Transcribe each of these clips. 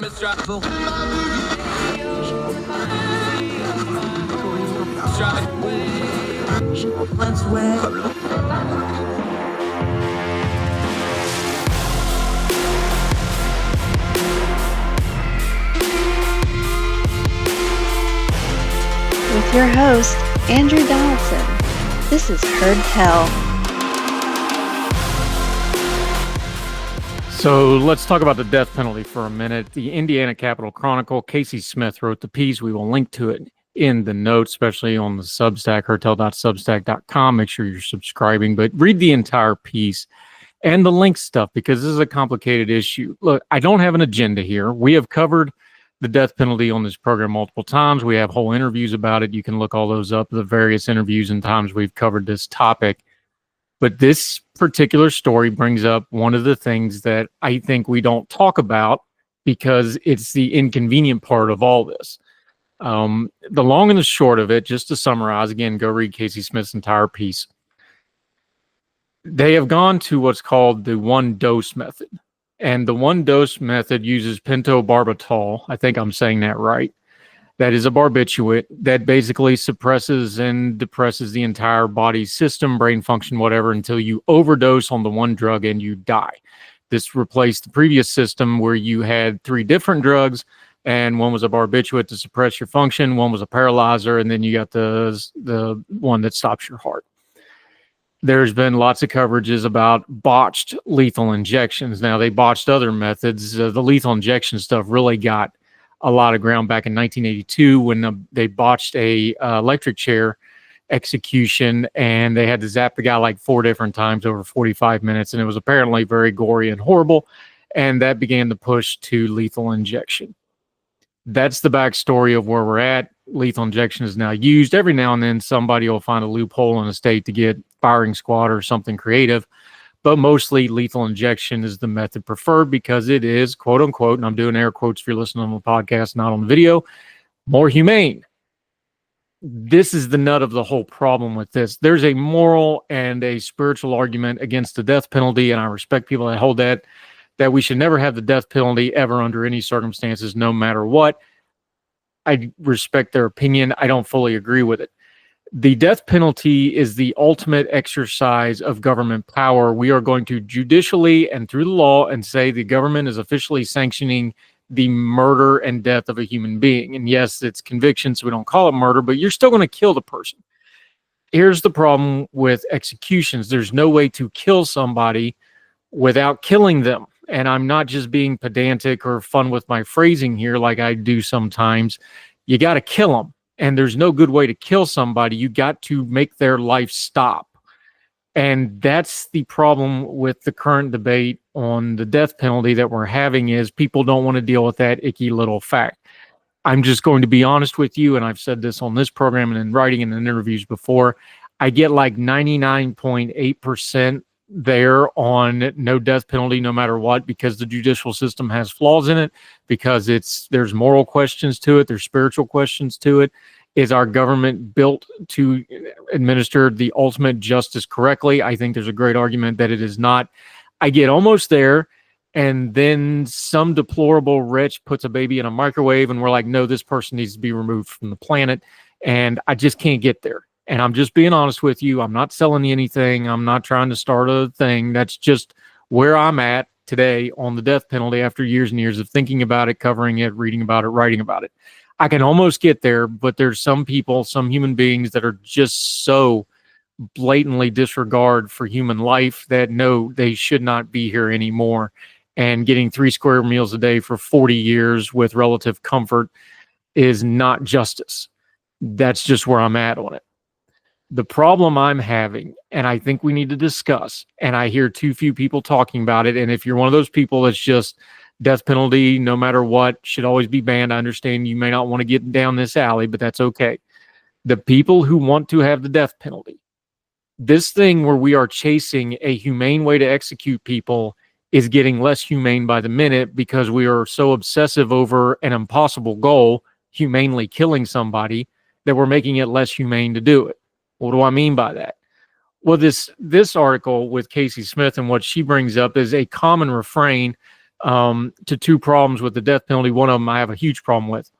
With your host, Andrew Donaldson. This is Heard Tell. So let's talk about the death penalty for a minute. The Indiana Capitol Chronicle, Casey Smith wrote the piece. We will link to it in the notes, especially on the Substack, heardtell.substack.com. Make sure you're subscribing, but read the entire piece and the link stuff because this is a complicated issue. Look, I don't have an agenda here. We have covered the death penalty on this program multiple times. We have whole interviews about it. You can look all those up, the various interviews and times we've covered this topic. But this particular story brings up one of the things that I think we don't talk about because it's the inconvenient part of all this. The long and the short of it, just to summarize, again, go read Casey Smith's entire piece. They have gone to what's called the one-dose method. And the one-dose method uses pentobarbital. I think I'm saying that right. That is a barbiturate that basically suppresses and depresses the entire body system, brain function, whatever, until you overdose on the one drug and you die. This replaced the previous system where you had 3 different drugs, and one was a barbiturate to suppress your function, one was a paralyzer, and then you got the one that stops your heart. There's been lots of coverages about botched lethal injections. Now, they botched other methods. The lethal injection stuff really got a lot of ground back in 1982 when they botched a electric chair execution, and they had to zap the guy like 4 different times over 45 minutes, and it was apparently very gory and horrible, and that began the push to lethal injection. That's the backstory of where we're at. Lethal injection is now used. Every now and then somebody will find a loophole in a state to get firing squad or something creative, but mostly lethal injection is the method preferred because it is, quote unquote, and I'm doing air quotes if you're listening on the podcast, not on the video, more humane. This is the nut of the whole problem with this. There's a moral and a spiritual argument against the death penalty, and I respect people that hold that we should never have the death penalty ever under any circumstances, no matter what. I respect their opinion. I don't fully agree with it. The death penalty is the ultimate exercise of government power. We are going to judicially and through the law and say the government is officially sanctioning the murder and death of a human being. And yes, it's conviction, so we don't call it murder, but you're still going to kill the person. Here's the problem with executions. There's no way to kill somebody without killing them. And I'm not just being pedantic or fun with my phrasing here like I do sometimes. You got to kill them. And there's no good way to kill somebody. You got to make their life stop. And that's the problem with the current debate on the death penalty that we're having is people don't want to deal with that icky little fact. I'm just going to be honest with you, and I've said this on this program and in writing and in interviews before. I get like 99.8% there on no death penalty no matter what, because the judicial system has flaws in it, because there's moral questions to it, there's spiritual questions to it. Is our government built to administer the ultimate justice correctly? I think there's a great argument that it is not. I get almost there, and then some deplorable wretch puts a baby in a microwave and we're like, no, this person needs to be removed from the planet, and I just can't get there. And I'm just being honest with you. I'm not selling you anything. I'm not trying to start a thing. That's just where I'm at today on the death penalty after years and years of thinking about it, covering it, reading about it, writing about it. I can almost get there, but there's some people, some human beings that are just so blatantly disregard for human life that no, they should not be here anymore. And getting 3 square meals a day for 40 years with relative comfort is not justice. That's just where I'm at on it. The problem I'm having, and I think we need to discuss, and I hear too few people talking about it, and if you're one of those people that's just death penalty, no matter what, should always be banned, I understand you may not want to get down this alley, but that's okay. The people who want to have the death penalty, this thing where we are chasing a humane way to execute people is getting less humane by the minute because we are so obsessive over an impossible goal, humanely killing somebody, that we're making it less humane to do it. What do I mean by that? Well, this article with Casey Smith and what she brings up is a common refrain to two problems with the death penalty. One of them I have a huge problem with.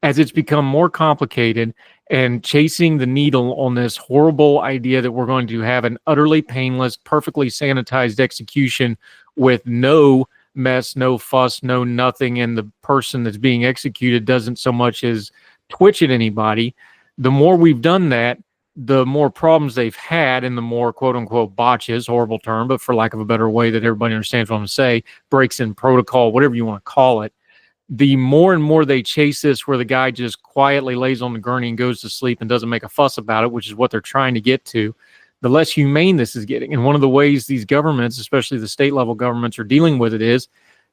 As it's become more complicated and chasing the needle on this horrible idea that we're going to have an utterly painless, perfectly sanitized execution with no mess, no fuss, no nothing, and the person that's being executed doesn't so much as twitch at anybody. The more we've done that, the more problems they've had, and the more quote unquote botches, horrible term, but for lack of a better way that everybody understands what I'm saying, breaks in protocol, whatever you want to call it. The more and more they chase this where the guy just quietly lays on the gurney and goes to sleep and doesn't make a fuss about it, which is what they're trying to get to, the less humane this is getting. And one of the ways these governments, especially the state level governments, are dealing with it is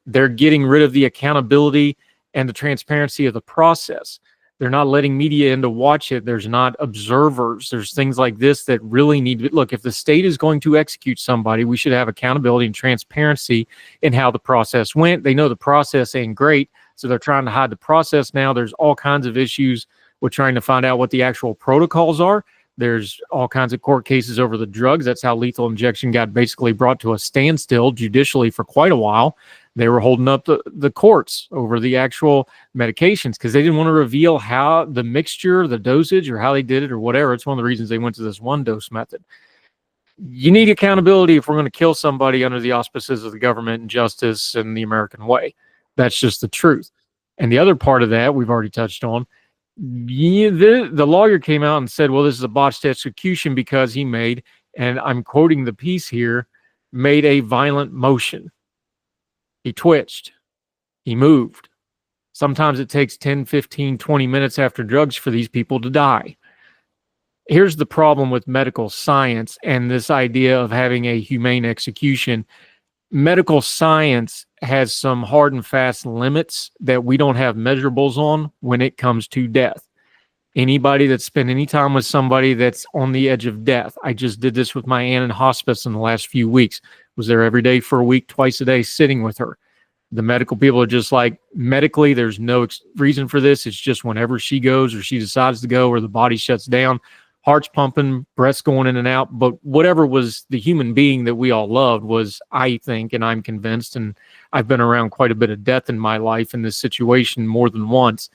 they're getting rid of the accountability and the transparency of the process. They're not letting media in to watch it. There's not observers. There's things like this that really need to look. If the state is going to execute somebody, we should have accountability and transparency in how the process went. They know the process ain't great, so they're trying to hide the process now. There's all kinds of issues with trying to find out what the actual protocols are. There's all kinds of court cases over the drugs. That's how lethal injection got basically brought to a standstill judicially for quite a while. They were holding up the courts over the actual medications because they didn't want to reveal how the mixture, the dosage, or how they did it or whatever. It's one of the reasons they went to this one dose method. You need accountability if we're going to kill somebody under the auspices of the government and justice and the American way. That's just the truth. And the other part of that we've already touched on. The lawyer came out and said, well, this is a botched execution because he made, and I'm quoting the piece here, made a violent motion. He twitched. He moved. Sometimes it takes 10, 15, 20 minutes after drugs for these people to die. Here's the problem with medical science and this idea of having a humane execution. Medical science has some hard and fast limits that we don't have measurables on when it comes to death. Anybody that's spent any time with somebody that's on the edge of death. I just did this with my aunt in hospice in the last few weeks. Was there every day for a week, twice a day, sitting with her. The medical people are just like, medically, there's no reason for this. It's just whenever she goes or she decides to go or the body shuts down, heart's pumping, breaths going in and out. But whatever was the human being that we all loved was, I think, and I'm convinced, and I've been around quite a bit of death in my life in this situation more than once.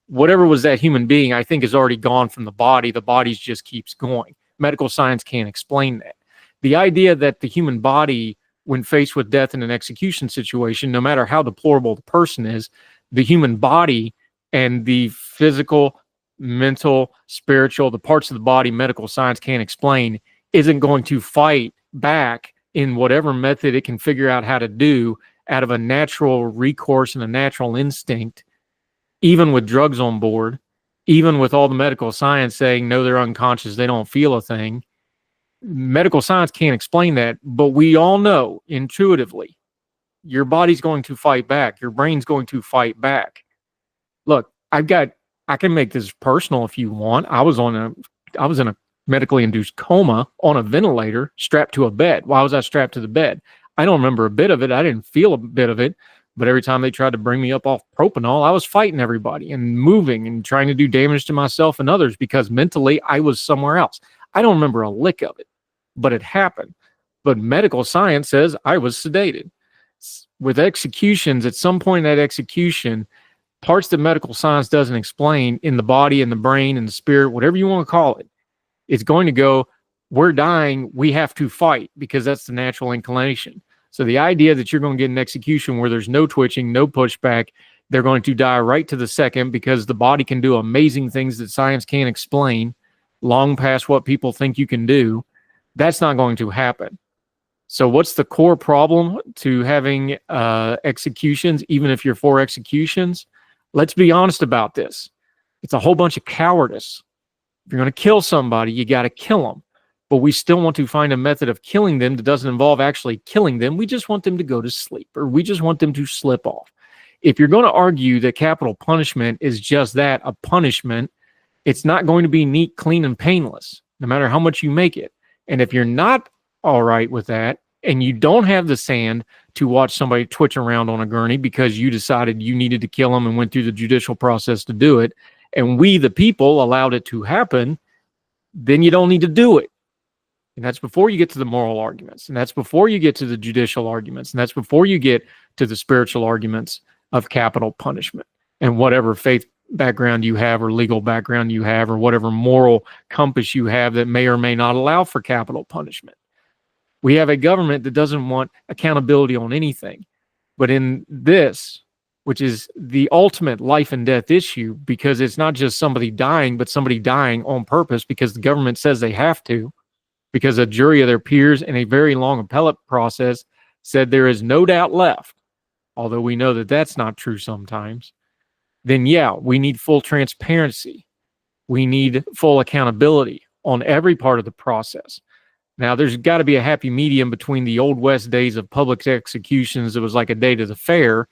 Whatever was that human being, I think is already gone from the body. The body just keeps going. Medical science can't explain that. The idea that the human body, when faced with death in an execution situation, no matter how deplorable the person is, the human body and the physical, mental, spiritual, the parts of the body medical science can't explain, isn't going to fight back in whatever method it can figure out how to do out of a natural recourse and a natural instinct, even with drugs on board, even with all the medical science saying, no, they're unconscious, they don't feel a thing. Medical science can't explain that, but we all know intuitively your body's going to fight back. Your brain's going to fight back. Look, I can make this personal if you want. I was in a medically induced coma on a ventilator strapped to a bed. Why was I strapped to the bed? I don't remember a bit of it. I didn't feel a bit of it, but every time they tried to bring me up off propanol, I was fighting everybody and moving and trying to do damage to myself and others because mentally I was somewhere else. I don't remember a lick of it, but it happened. But medical science says I was sedated. With executions, at some point in that execution, parts that medical science doesn't explain in the body and the brain and the spirit, whatever you want to call it, it's going to go, we're dying, we have to fight because that's the natural inclination. So the idea that you're going to get an execution where there's no twitching, no pushback, they're going to die right to the second because the body can do amazing things that science can't explain, long past what people think you can do. That's not going to happen. So what's the core problem to having executions, even if you're for executions? Let's be honest about this. It's a whole bunch of cowardice. If you're going to kill somebody, you got to kill them. But we still want to find a method of killing them that doesn't involve actually killing them. We just want them to go to sleep, or we just want them to slip off. If you're going to argue that capital punishment is just that, a punishment, it's not going to be neat, clean, and painless, no matter how much you make it. And if you're not all right with that, and you don't have the sand to watch somebody twitch around on a gurney because you decided you needed to kill them and went through the judicial process to do it, and we, the people, allowed it to happen, then you don't need to do it. And that's before you get to the moral arguments. And that's before you get to the judicial arguments. And that's before you get to the spiritual arguments of capital punishment and whatever faith background you have or legal background you have or whatever moral compass you have that may or may not allow for capital punishment. We have a government that doesn't want accountability on anything. But in this, which is the ultimate life and death issue, because it's not just somebody dying, but somebody dying on purpose because the government says they have to, because a jury of their peers in a very long appellate process said there is no doubt left, although we know that that's not true sometimes, then yeah, we need full transparency. We need full accountability on every part of the process. Now, there's got to be a happy medium between the old West days of public executions. It was like a day to the fair,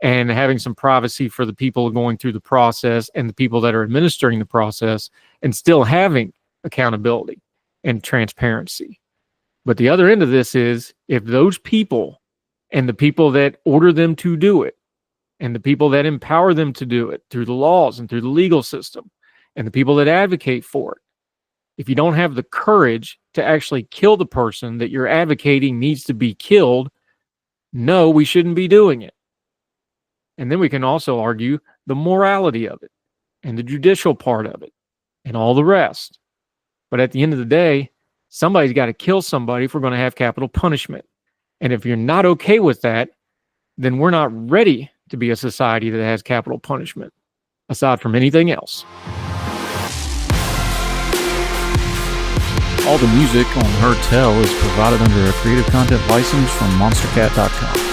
and having some privacy for the people going through the process and the people that are administering the process, and still having accountability and transparency. But the other end of this is if those people and the people that order them to do it and the people that empower them to do it through the laws and through the legal system and the people that advocate for it, if you don't have the courage to actually kill the person that you're advocating needs to be killed, no, we shouldn't be doing it. And then we can also argue the morality of it and the judicial part of it and all the rest. But at the end of the day, somebody's got to kill somebody if we're going to have capital punishment. And if you're not okay with that, then we're not ready to be a society that has capital punishment, aside from anything else. All the music on Heard Tell is provided under a Creative Content license from monstercat.com.